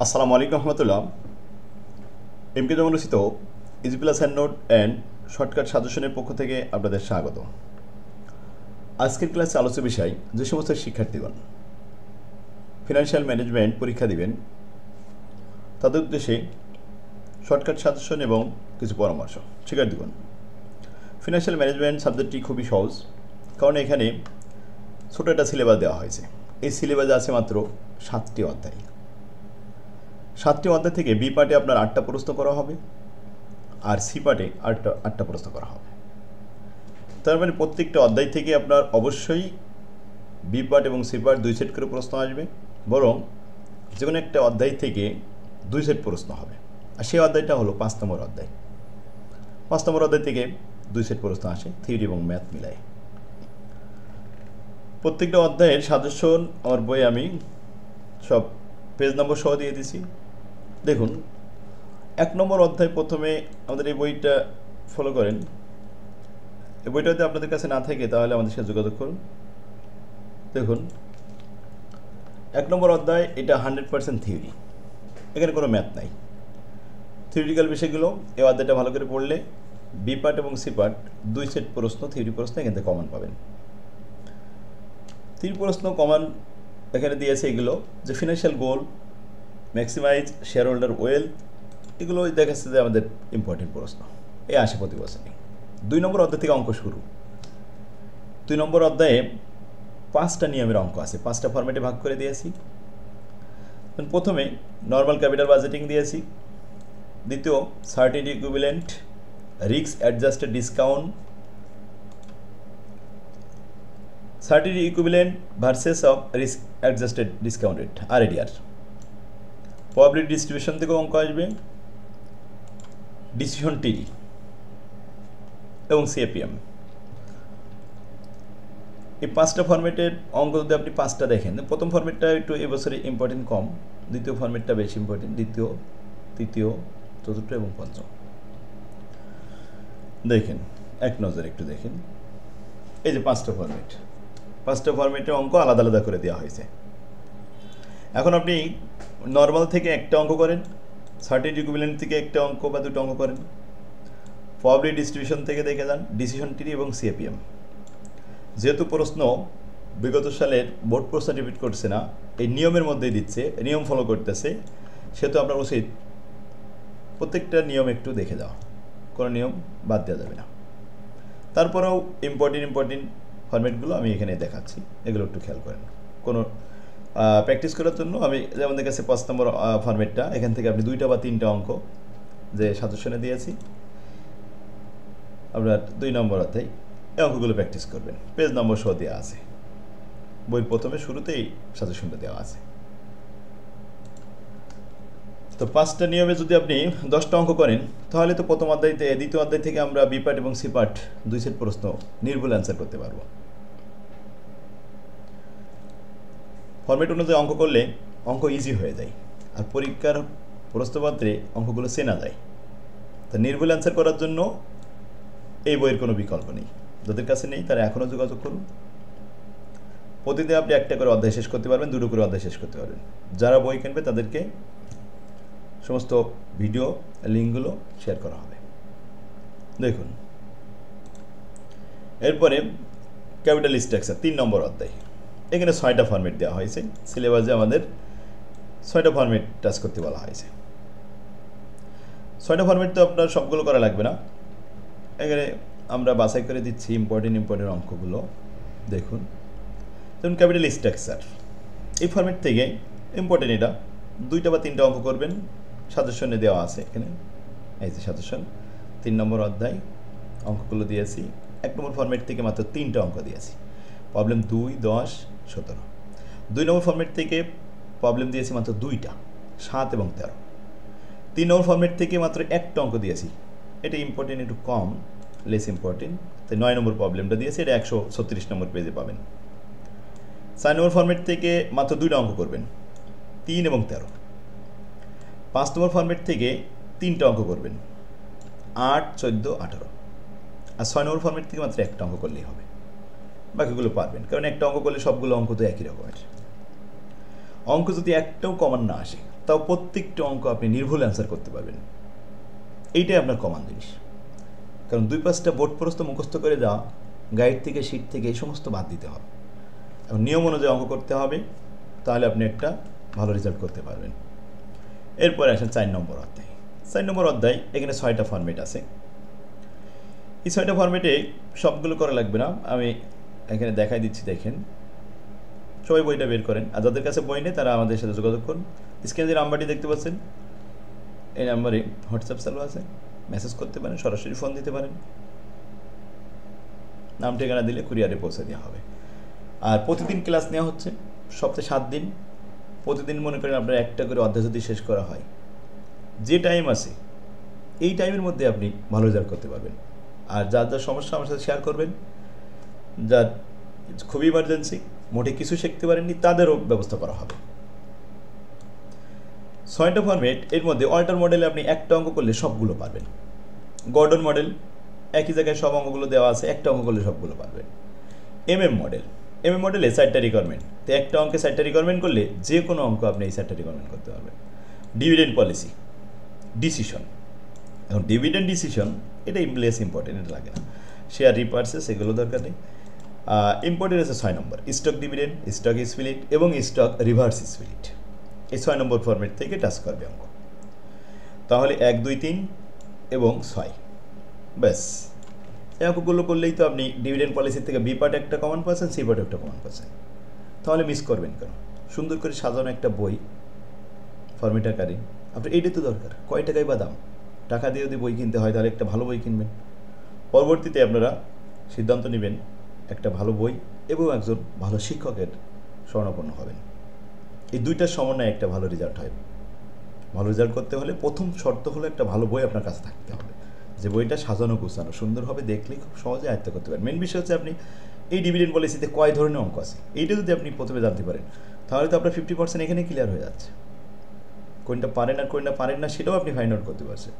আসসালামু আলাইকুম রহমতুল্লাহ। এমকে যেমন রচিত easy plus hand note and shortcut সাজেশনের পক্ষ থেকে আপনাদের স্বাগত। আজকের ক্লাসে আলোচ্য বিষয় যে সমস্ত শিক্ষার্থীগণ ফিনান্সিয়াল ম্যানেজমেন্ট পরীক্ষা দিবেন তাদের উদ্দেশ্যে শর্টকাট সাজেশন এবং কিছু পরামর্শ। শিক্ষার্থীগণ, ফিনান্সিয়াল ম্যানেজমেন্ট সাবজেক্টটি খুবই সহজ, কারণ এখানে ছোটো একটা সিলেবাস দেওয়া হয়েছে। এই সিলেবাসে আছে মাত্র 7টি অধ্যায়। 7টি অধ্যায় থেকে বি পার্টে আপনার 8টা প্রশ্ন করা হবে, আর সি পার্টে আটটা প্রশ্ন করা হবে। তার মানে প্রত্যেকটা অধ্যায় থেকে আপনার অবশ্যই বি পার্ট এবং সি পার্ট 2 সেট করে প্রশ্ন আসবে, বরং যে কোনো একটা অধ্যায় থেকে 2 সেট প্রশ্ন হবে। আর সেই অধ্যায়টা হলো 5 নম্বর অধ্যায়। 5 নম্বর অধ্যায় থেকে 2 সেট প্রশ্ন আসে, থিওরি এবং ম্যাথ মিলায়। প্রত্যেকটা অধ্যায়ের সাজেশন আমার বইয়ে আমি সব পেজ নম্বর সহ দিয়ে দিছি। দেখুন, 1 নম্বর অধ্যায় প্রথমে আমাদের এই বইটা ফলো করেন। এই বইটা যদি আপনাদের কাছে না থাকে তাহলে আমাদের সাথে যোগাযোগ করুন। দেখুন, 1 নম্বর অধ্যায় এটা 100% থিওরি, এখানে কোনো ম্যাথ নাই। থিওরিটিক্যাল বিষয়গুলো এই অধ্যায়টা ভালো করে পড়লে বি পার্ট এবং সি পার্ট 2 সেট প্রশ্ন, থিওরি প্রশ্ন এখান থেকে কমন পাবেন। 3 প্রশ্ন কমন এখানে দিয়েছে, এগুলো যে ফিনান্সিয়াল গোল, ম্যাক্সিমাইজ শেয়ার হোল্ডার ওয়েলথ, এগুলো দেখাচ্ছে যে আমাদের ইম্পর্টেন্ট প্রশ্ন, এই আসে প্রতি বছরই। 2 নম্বর অধ্যায় থেকে অঙ্ক শুরু। 2 নম্বর অধ্যায়ে 5টা নিয়মের অঙ্ক আছে, 5টা ফরম্যাটে ভাগ করে দিয়েছি। প্রথমে নর্মাল ক্যাপিটাল বাজেটিং দিয়েছি, দ্বিতীয় certain equivalent, risk adjusted discount, certain equivalent versus of risk adjusted discount rate RADR. Probability distribution থেকেও অঙ্ক আসবে, ডিসিশন টিডি এবং সিএপিএম। এই 5টা ফরম্যাটের অঙ্ক যদি আপনি 5টা দেখেন, প্রথম ফরম্যাটটা একটু এবছরে ইম্পর্টেন্ট কম, দ্বিতীয় ফরম্যাটটা বেশি ইম্পর্টেন্ট, দ্বিতীয়, তৃতীয়, চতুর্থ এবং পঞ্চম। দেখেন, এক নজর একটু দেখেন, এই যে 5টা ফরম্যাট, 5টা ফরম্যাটের অঙ্ক আলাদা আলাদা করে দেওয়া হয়েছে। এখন আপনি নর্মাল থেকে একটা অঙ্ক করেন, সার্টেন ইকুইভ্যালেন্ট থেকে একটা অঙ্ক বা 2টা অঙ্ক করেন, প্রবাবিলিটি ডিস্ট্রিবিউশন থেকে দেখে যান, ডিসিশন ট্রি এবং সিএপিএম। যেহেতু প্রশ্ন বিগত সালের বোর্ড প্রশ্ন রিপিট করছে না, এই নিয়মের মধ্যেই দিচ্ছে, নিয়ম ফলো করতেছে, সেহেতু আপনার উচিত প্রত্যেকটা নিয়ম একটু দেখে যাওয়া, কোনো নিয়ম বাদ দেওয়া যাবে না। তারপরেও ইম্পর্টেন্ট ফরম্যাটগুলো আমি এখানে দেখাচ্ছি, এগুলো একটু খেয়াল করেন। কোনো প্র্যাকটিস করার জন্য আমি যেমন কাছে 5 নম্বর ফরম্যাটটা, এখান থেকে আপনি 2টা বা 3টা অঙ্ক যে সাজেশনে দিয়েছি আপনার 2 নম্বর অধ্যায়, এই অঙ্কগুলো প্র্যাকটিস করবেন। পেজ নম্বর সহ দেওয়া আছে, বইয়ের প্রথমে শুরুতেই সাজেশনটা দেওয়া আছে। তো 5টা নিয়মে যদি আপনি 10টা অঙ্ক করেন, তাহলে তো প্রথম অধ্যায়তে, দ্বিতীয় অধ্যায় থেকে আমরা বি পার্ট এবং সি পার্ট 2 সেট প্রশ্ন নির্ভুল অ্যান্সার করতে পারবো। ফরম্যাট অনুযায়ী অঙ্ক করলে অঙ্ক ইজি হয়ে যায়, আর পরীক্ষার প্রশ্নপত্রে অঙ্কগুলো চেনা যায়। তা নির্ভুল অ্যান্সার করার জন্য এই বইয়ের কোনো বিকল্প নেই। যাদের কাছে নেই তারা এখনও যোগাযোগ করুন। প্রতিদিন আপনি একটা করে অধ্যায় শেষ করতে পারবেন, 2টো করে অধ্যায় শেষ করতে পারবেন। যারা বই কিনবে তাদেরকে সমস্ত ভিডিও লিঙ্কগুলো শেয়ার করা হবে। দেখুন, এরপরে ক্যাপিটাল স্ট্রাকচার 3 নম্বর অধ্যায়, এখানে 6টা ফরম্যাট দেওয়া হয়েছে। সিলেবাসে আমাদের 6টা ফরম্যাট টাচ করতে বলা হয়েছে। 6টা ফরম্যাট তো আপনার সবগুলো করা লাগবে না, এখানে আমরা বাছাই করে দিচ্ছি ইম্পর্টেন্ট অঙ্কগুলো। দেখুন, যেমন ক্যাপিটাল স্ট্রাকচার, এই ফরম্যাট থেকে ইম্পর্টেন্ট এটা 2টা বা 3টা অঙ্ক করবেন, সাজেশনে দেওয়া আছে এখানে। এই যে সাজেশন 3 নম্বর অধ্যায়, অঙ্কগুলো দিয়েছি। 1 নম্বর ফরম্যাট থেকে মাত্র 3টা অঙ্ক দিয়েছি, প্রবলেম 2, 10, 17। 2 নম্বর ফরম্যাট থেকে প্রবলেম দিয়েছি মাত্র 2টা, 7 এবং 13। 3 নম্বর ফরম্যাট থেকে মাত্র 1টা অঙ্ক দিয়েছি, এটা ইম্পর্টেন্ট একটু কম, লেস ইম্পর্টেন্ট, তাই 9 নম্বর প্রবলেমটা দিয়েছি, এটা 136 নম্বর পেজে পাবেন। 4 নম্বর ফরম্যাট থেকে মাত্র 2টা অঙ্ক করবেন, 3 এবং 13। 5 নম্বর ফরম্যাট থেকে 3টা অঙ্ক করবেন, 8, 14, 18। আর 6 নম্বর ফরম্যাট থেকে মাত্র 1টা অঙ্ক করলেই হবে, বাকিগুলো পারবেন, কারণ একটা অঙ্ক করলে সবগুলো অঙ্ক তো একই রকমের। অঙ্ক যদি একটাও কমন না আসে তাও প্রত্যেকটা অঙ্ক আপনি নির্ভুল অ্যান্সার করতে পারবেন। এইটাই আপনার কমন জিনিস। কারণ 2-5টা বোর্ড প্রস্ত মুখস্থ করে যাওয়া, গাইড থেকে শিট থেকে এই সমস্ত বাদ দিতে হবে এবং নিয়ম অনুযায়ী অঙ্ক করতে হবে, তাহলে আপনি একটা ভালো রেজাল্ট করতে পারবেন। এরপরে আসেন 4 নম্বর অধ্যায়। 4 নম্বর অধ্যায়, এখানে 6টা ফরম্যাট আছে। এই 6টা ফরম্যাটে সবগুলো করা লাগবে না, আমি এখানে দেখাই দিচ্ছি। দেখেন, সবাই বইটা বের করেন, আর যাদের কাছে বই নেই তারা আমাদের সাথে যোগাযোগ করুন। স্ক্রিনে যে নাম্বারটি দেখতে পাচ্ছেন, এই নাম্বারে হোয়াটসঅ্যাপ চালু আছে, মেসেজ করতে পারেন, সরাসরি ফোন দিতে পারেন, নাম ঠিকানা দিলে কুরিয়ারে পৌঁছে দেওয়া হবে। আর প্রতিদিন ক্লাস নেওয়া হচ্ছে, সপ্তাহে 7 দিন। প্রতিদিন মনে করেন আপনার একটা করে অধ্যায় যদি শেষ করা হয়, যে টাইম আছে এই টাইমের মধ্যে আপনি ভালো রেজাল্ট করতে পারবেন। আর যার যার সমস্যা আমার সাথে শেয়ার করবেন, যার খুবই ইমার্জেন্সি, মোটে কিছু শিখতে পারেননি, তাদেরও ব্যবস্থা করা হবে। 6টা ফরম্যাট, এর মধ্যে অল্টার মডেলে আপনি একটা অঙ্ক করলে সবগুলো পারবেন। গর্ডন মডেল, একই জায়গায় সব অঙ্কগুলো দেওয়া আছে, একটা অঙ্ক করলে সবগুলো পারবেন। এমএম মডেলে 4টা রিকোয়ারমেন্ট, তো একটা অঙ্কে 4টা রিকোয়ারমেন্ট করলে যে কোনো অঙ্ক আপনি এই 4টা রিকোয়ারমেন্ট করতে পারবেন। ডিভিডেন্ড পলিসি, ডিসিশন, এখন ডিভিডেন্ড ডিসিশন এটা লেস ইম্পর্টেন্ট, এটা লাগে না। শেয়ার রিপার্সেস এগুলো দরকার নেই। ইম্পর্টেন্ট আছে 6 নম্বর, স্টক ডিভিডেন্ড, স্টক স্প্লিট এবং স্টক রিভার্স স্প্লিট। এই 6 নম্বর ফরম্যাট থেকে টাচ করবে অঙ্ক। তাহলে 1, 2, 3 এবং 6, ব্যাস এই অঙ্কগুলো করলেই তো আপনি ডিভিডেন্ড পলিসি থেকে বি পার্ট একটা কমন পাচ্ছেন, সি পার্ট একটা কমন পাচ্ছেন। তাহলে মিস করবেন কেন? সুন্দর করে সাজানো একটা বই, ফরম্যাট আকারে। আপনার এইটাই তো দরকার। কয় টাকায় বা দাম? টাকা দিয়ে যদি বই কিনতে হয় তাহলে একটা ভালো বই কিনবেন। পরবর্তীতে আপনারা সিদ্ধান্ত নেবেন একটা ভালো বই এবং একজন ভালো শিক্ষকের শরণাপন্ন হবেন। এই দুইটার সমন্বয়ে একটা ভালো রেজাল্ট হয়। ভালো রেজাল্ট করতে হলে প্রথম শর্ত হলো একটা ভালো বই আপনার কাছে থাকতে হবে, যে বইটা সাজানো গোছানো সুন্দরভাবে দেখলে খুব সহজে আয়ত্ত করতে পারেন। মেন বিষয় হচ্ছে আপনি এই ডিভিডেন্ড পলিসিতে কয় ধরনের অঙ্ক আছে, এইটা যদি আপনি প্রথমে জানতে পারেন তাহলে তো আপনার 50% এখানে ক্লিয়ার হয়ে যাচ্ছে। কোনটা পারেন আর কোনটা পারেন না সেটাও আপনি ফাইন্ড আউট করতে পারছেন।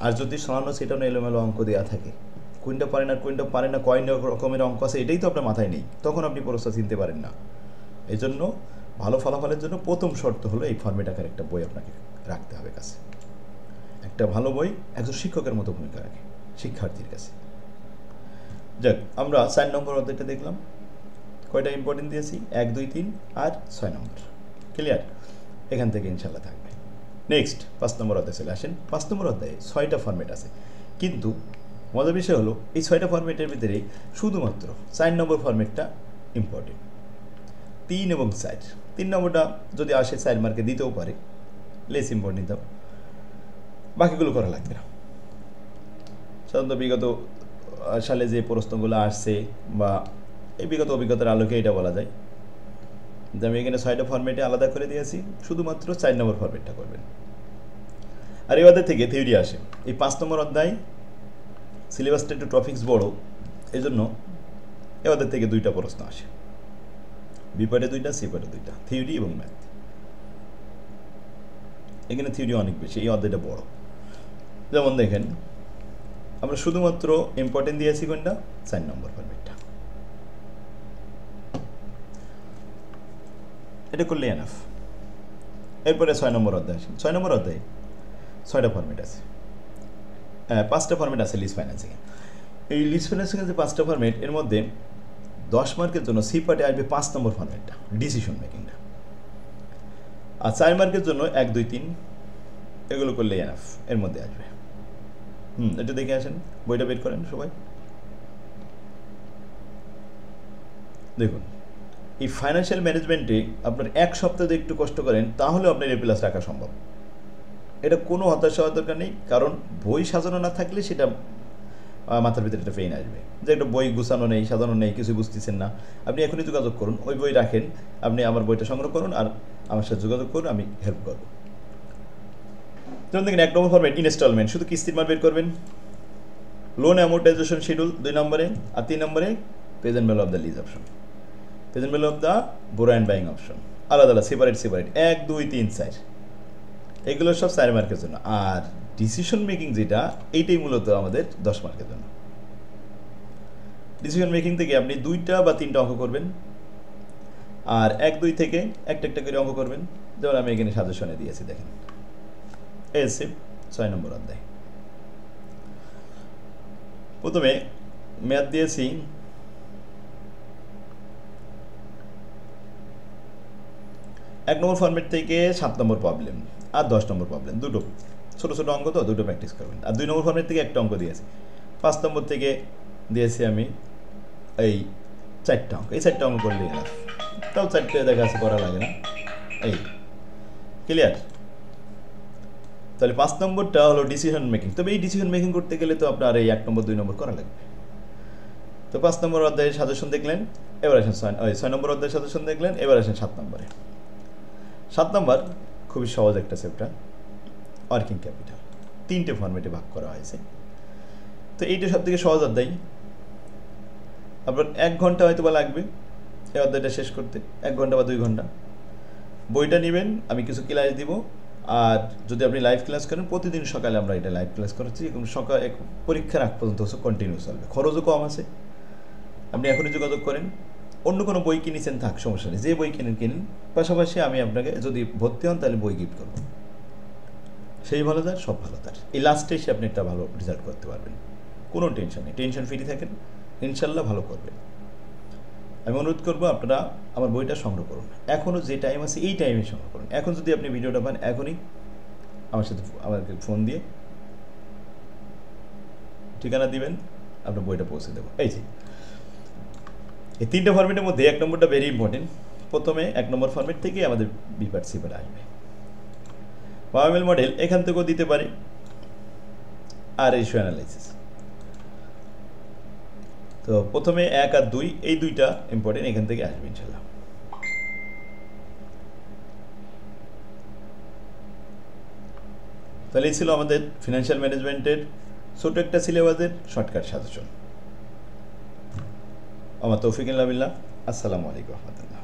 আর যদি সামান্য সেটাও এলোমেলো অঙ্ক দেওয়া থাকে, কোনটা পারেন আর কোনটা পারেন না, কয় রকমের অঙ্ক আছে এটাই তো আপনার মাথায় নেই, তখন আপনি প্রশ্ন চিনতে পারেন না। এই জন্য ভালো ফলাফলের জন্য প্রথম শর্ত হলো এই ফরম্যাট আকারে একটা বই আপনাকে রাখতে হবে কাছে। একটা ভালো বই একজন শিক্ষকের মতো ভূমিকা রাখে শিক্ষার্থীর কাছে। যাক, আমরা 4 নম্বর অধ্যায়টা দেখলাম। কয়টা ইম্পর্টেন্ট দিয়েছি? 1, 2, 3 আর 6 নম্বর। ক্লিয়ার? এখান থেকে ইনশাল্লাহ থাকবে। নেক্সট 5 নম্বর অধ্যায় চলে আসেন। 5 নম্বর অধ্যায়ে 6টা ফরম্যাট আছে, কিন্তু মজার বিষয় হলো এই 6টা ফরম্যাটের ভিতরে শুধুমাত্র 4 নম্বর ফরম্যাটটা ইম্পর্টেন্ট। 3 এবং 4, 3 নম্বরটা যদি আসে 4 মার্কে দিতেও পারে, লেস ইম্পর্টেন্ট দাও, বাকিগুলো করা লাগবে না। সাধারণত বিগত সালে যে প্রশ্নগুলো আসছে বা এই বিগত অভিজ্ঞতার আলোকে এটা বলা যায় যে আমি এখানে 6টা ফরম্যাটে আলাদা করে দিয়েছি, শুধুমাত্র 4 নম্বর ফরম্যাটটা করবেন। আর এই অধ্যায় থেকে থিওরি আসে। এই 5 নম্বর অধ্যায় সিলেবাসটা একটু টপিক্স বড়, এই জন্য এই অধ্যায় থেকে 2টা প্রশ্ন আসে, বি পার্টে 2টা, সি পার্টে 2টা, থিওরি এবং ম্যাথ। এখানে থিওরি অনেক বেশি, এই অধ্যায়টা বড়। যেমন দেখেন, আমরা শুধুমাত্র ইম্পর্টেন্ট দিয়েছি কোনটা? 4 নম্বর ফরম্যাটটা। এটা করলে এনাফ। এরপরে 6 নম্বর অধ্যায় আসে। 6 নম্বর অধ্যায়ে 6টা ফরম্যাট আছে, 5টা ফরম্যাট আছে লিস্ট ফাইন্যান্সিংয়ে। এই লিস্ট ফাইন্যান্সিংয়ের যে 5টা ফরম্যাট, এর মধ্যে 10 মার্কের জন্য সি পার্টে আসবে 5 নম্বর ফরম্যাটটা, ডিসিশন মেকিংটা। আর 4 মার্কের জন্য 1, 2, 3 এগুলো করলে এনাফ, এর মধ্যে আসবে। এটা দেখে আসেন, বইটা বের করেন সবাই। দেখুন, এই ফাইন্যান্সিয়াল ম্যানেজমেন্টে আপনার 1 সপ্তাহ যদি একটু কষ্ট করেন তাহলে আপনার এ প্লাস রাখা সম্ভব। এটা কোনো হতাশা হওয়ার দরকার নেই, কারণ বই সাজানো না থাকলে সেটা মাথার ভিতরে একটা পেইন আসবে যে একটা বই গুছানো নেই, সাজানো নেই, কিছু বুঝতেছেন না। আপনি এখনই যোগাযোগ করুন, ওই বই রাখেন, আপনি আমার বইটা সংগ্রহ করুন আর আমার সাথে যোগাযোগ করুন, আমি হেল্প করব। যেমন দেখেন 1 নম্বর ফরম্যাট ইনস্টলমেন্ট, শুধু কিস্তির মাল বের করবেন। লোন অ্যামোর্টাইজেশন শিডিউল 2 নম্বরে, আর 3 নম্বরে present value of the lease option, present value of the borrow and buying option, আলাদা আলাদা সেপারেট 1, 2, 3, 4 এগুলো সব 4 মার্কের জন্য। আর ডিসিশন মেকিং যেটা, এইটাই মূলত আমাদের 10 মার্কের জন্য। ডিসিশন মেকিং থেকে আপনি 2টা বা 3টা অঙ্ক করবেন, আর 1, 2 থেকে একটা একটা করে অঙ্ক করবেন, যেমন আমি এখানে সাজেশনে দিয়েছি, দেখেন এসে 6 নম্বর অধ্যায়। প্রথমে ম্যাথ দিয়েছি 1 নম্বর ফরম্যাট থেকে 7 নম্বর প্রবলেম আর 10 নম্বর প্রবলেম, দুটো ছোটো ছোটো অঙ্ক, তো দুটো প্র্যাকটিস করবেন। আর 2 নম্বর ফরম্যাট থেকে একটা অঙ্ক দিয়েছি। 5 নম্বর থেকে দিয়েছি আমি এই 4টা অঙ্ক, এই 4টা অঙ্ক করলেই না, তাও 4টে দেখা আছে করা লাগে না। এই ক্লিয়ার? তাহলে 5 নম্বরটা হলো ডিসিশন মেকিং। তবে এই ডিসিশন মেকিং করতে গেলে তো আপনার এই 1 নম্বর 2 নম্বর করা লাগবে। তো 5 নম্বর অধ্যায়ের সাজেশন দেখলেন, এবার আসেন 6 নম্বর অধ্যায়ের সাজেশন দেখলেন, এবার আসেন 7 নম্বরে। 7 নম্বর খুবই সহজ একটা চ্যাপ্টার, ওয়ার্কিং ক্যাপিটাল। 3টে ফরম্যাটে ভাগ করা হয়েছে। তো এইটা সব থেকে সহজ অধ্যায়। আপনার 1 ঘন্টা হয়তো বা লাগবে এই অধ্যায়টা শেষ করতে, 1 ঘন্টা বা 2 ঘন্টা। বইটা নেবেন, আমি কিছু ক্লাস দিব। আর যদি আপনি লাইভ ক্লাস করেন, প্রতিদিন সকালে আমরা এটা লাইভ ক্লাস করাচ্ছি এবং সকাল পরীক্ষার আগ পর্যন্ত কন্টিনিউ চলবে। খরচও কম আছে। আপনি এখনই যোগাযোগ করেন। অন্য কোনো বই কিনেছেন থাক, সমস্যা নেই, যে বই কিনেন। পাশাপাশি আমি আপনাকে যদি ভর্তি হন তাহলে বই গিফট করব। সেই ভালো তার, সব ভালো তার। এই লাস্টে এসে আপনি একটা ভালো রেজাল্ট করতে পারবেন, কোনো টেনশন নেই। টেনশন ফ্রি থাকেন, ইনশাল্লাহ ভালো করবেন। আমি অনুরোধ করবো আপনারা আমার বইটা সংগ্রহ করুন। এখনও যে টাইম আছে এই টাইমে সংগ্রহ করুন। এখন যদি আপনি ভিডিওটা পান, এখনই আমার সাথে আমাকে ফোন দিয়ে ঠিকানা দিবেন, আপনার বইটা পৌঁছে দেবো। এই যে এই 3টে ফরম্যাটের মধ্যে 1 নম্বরটা ভেরি ইম্পর্টেন্ট। প্রথমে 1 নম্বর ফরম্যাট থেকে আমাদের বিপার্ট সিপার আসবে। পাওয়ামেল মডেল এখান থেকেও দিতে পারি, আর রেশিও অ্যানালাইসিস। তো প্রথমে 1 আর 2, এই 2টা ইম্পর্টেন্ট, এখান থেকে আসবে ইনশাল্লাহ। তাহলে এই ছিল আমাদের ফিনান্সিয়াল ম্যানেজমেন্টের ছোট একটা সিলেবাসের শর্টকাট সাজেশন। আমার তৌফিক ইল্লা বিল্লাহ। আসসালামু আলাইকুম রহমতুল্লাহ।